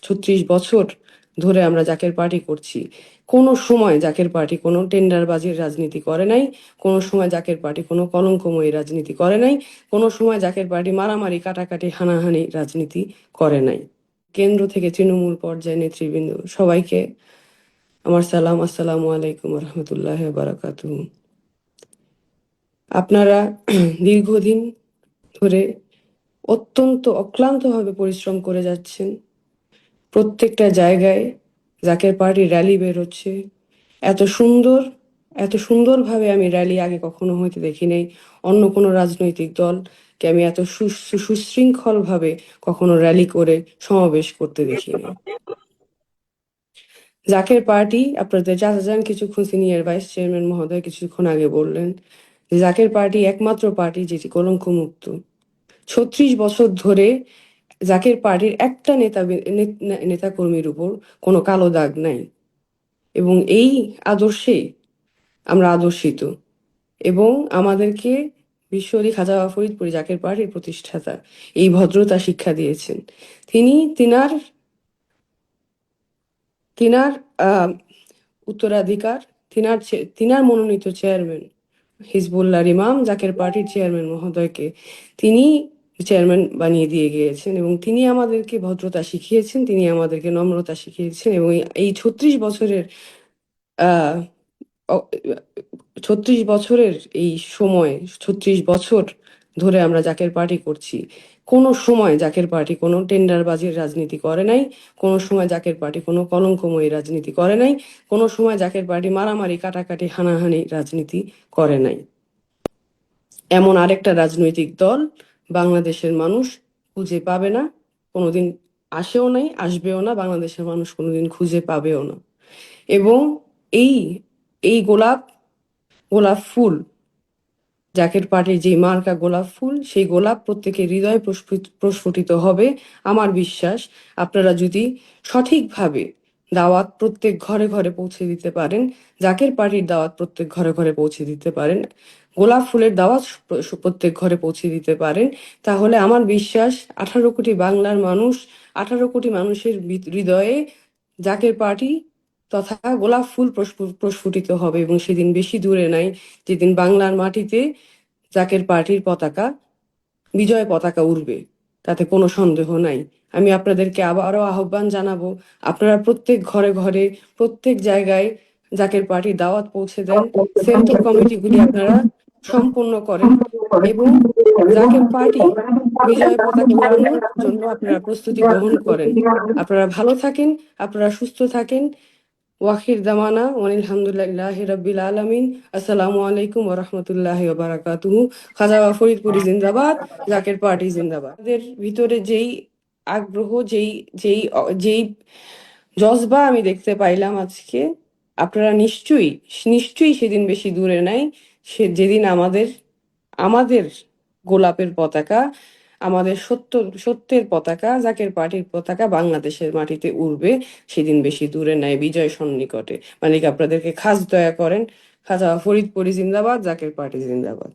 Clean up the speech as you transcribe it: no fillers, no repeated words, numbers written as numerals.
36 বছর ধরে আমরা জাকের পার্টি করছি। কোনো সময় জাকের পার্টি কোনো টেন্ডারবাজির রাজনীতি করে নাই, কোনো সময় জাকের পার্টি কোনো কলঙ্কময়ী রাজনীতি করে নাই, কোনো সময় জাকের পার্টি মারামারি কাটাকাটি হানাহানি রাজনীতি করে নাই। কেন্দ্র থেকে তৃণমূল পর্যায়ে নেতৃবৃন্দ সবাইকে আমার সালাম, আসসালামু আলাইকুম রহমতুল্লাহ বারাকাতুহু। আপনারা দীর্ঘদিন ধরে অত্যন্ত অক্লান্তভাবে পরিশ্রম করে যাচ্ছেন। প্রত্যেকটা জায়গায় জাকের পার্টির র্যালি বের হচ্ছে। এত সুন্দরভাবে আমি র্যালি আগে কখনো হইতে দেখি নাই। অন্য কোনো রাজনৈতিক দলকে আমি এত সুশৃঙ্খলভাবে কখনো র্যালি করে সমাবেশ করতে দেখি নাই। জাকের পার্টি, আপনাদের চাচা যান কিছুক্ষণ সিনিয়র ভাইস চেয়ারম্যান মহোদয় কিছুক্ষণ আগে বললেন যে জাকের পার্টি একমাত্র পার্টি যেটি কলঙ্কমুক্ত। 36 বছর ধরে জাকের পার্টির একটা নেতাকর্মীর উপর কোনো কালো দাগ নাই, এবং এই আদর্শে আমরা আদর্শিত। এবং আমাদেরকে বিশ্বরী খাজা ফরিদপুর জাকের পার্টির প্রতিষ্ঠাতা এই ভদ্রতা শিক্ষা দিয়েছেন। তিনি তিনার তিনার উত্তরাধিকার, তিনার মনোনীত চেয়ারম্যান হিজবুল্লাহর ইমাম জাকের পার্টির চেয়ারম্যান মহোদয়কে তিনি চেয়ারম্যান বানিয়ে দিয়ে গিয়েছেন, এবং তিনি আমাদেরকে ভদ্রতা শিখিয়েছেন, তিনি আমাদেরকে নম্রতা শিখিয়েছেন। এবং এই 36 বছরের এই সময়, 36 বছর ধরে আমরা জাকের পার্টি করছি। কোনো সময় জাকের পার্টি কোনো টেন্ডারবাজির রাজনীতি করে নাই, কোনো সময় জাকের পার্টি কোনো কলঙ্কময়ী রাজনীতি করে নাই, কোনো সময় জাকের পার্টি মারামারি কাটাকাটি হানাহানি রাজনীতি করে নাই। এমন আরেকটা রাজনৈতিক দল বাংলাদেশের মানুষ খুঁজে পাবে না, কোনোদিন আসেও নাই, আসবেও না, বাংলাদেশের মানুষ কোনোদিন খুঁজে পাবেও না। এবং এই এই গোলাপ ফুল, জাকের পার্টির যে মার্কা গোলাপ ফুল, সেই গোলাপ প্রত্যেকের হৃদয়ে প্রস্ফুটিত হবে। আমার বিশ্বাস, আপনারা যদি সঠিকভাবে দাওয়াত প্রত্যেক ঘরে ঘরে পৌঁছে দিতে পারেন, জাকের পার্টির দাওয়াত প্রত্যেক ঘরে ঘরে পৌঁছে দিতে পারেন, গোলাপ ফুলের দাওয়াত প্রত্যেক ঘরে পৌঁছে দিতে পারেন, তাহলে আমার বিশ্বাস 18 কোটি বাংলার মানুষ, 18 কোটি মানুষের হৃদয়ে জাকের পার্টি তথা গোলাপ ফুল প্রস্ফুটিত হবে। এবং সেদিন বেশি দূরে নাই যেদিন বাংলার মাটিতে জাকের পার্টির পতাকা, বিজয় পতাকা উড়বে, তাতে কোনো সন্দেহ নাই। আমি আপনাদেরকে আবারও আহ্বান জানাবো, আপনারা প্রত্যেক ঘরে ঘরে প্রত্যেক জায়গায় জাকের পার্টির দাওয়াত পৌঁছে দেন, সেন্টার কমিটিগুলি আপনারা সম্পন্ন করেন, এবং জাকের পার্টি বিজয় পতাকা উড়ানোর জন্য আপনারা প্রস্তুতি গ্রহণ করেন। আপনারা ভালো থাকেন, আপনারা সুস্থ থাকেন। ওয়াখির দামানা আলহামদুলিল্লাহ রাব্বিল আলামিন। আসসালামু আলাইকুম ওয়া রাহমাতুল্লাহি ওয়া বারাকাতুহু। খাজা ফরিদপুরি জিন্দাবাদ, জাকের পার্টি জিন্দাবাদ। তাদের ভিতরে যেই আগ্রহ, যেই যেই যেই জজবা আমি দেখতে পাইলাম আজকে, আপনারা নিশ্চয়ই নিশ্চয়ই সেদিন বেশি দূরে নাই, যেদিন আমাদের গোলাপের পতাকা, আমাদের সত্যের পতাকা, জাকের পার্টির পতাকা বাংলাদেশের মাটিতে উড়বে। সেদিন বেশি দূরে নাই, বিজয় সন্নিকটে। মালিক আপনাদেরকে খাস দয়া করেন। খাজা ফরিদপুরি জিন্দাবাদ, জাকের পার্টি জিন্দাবাদ।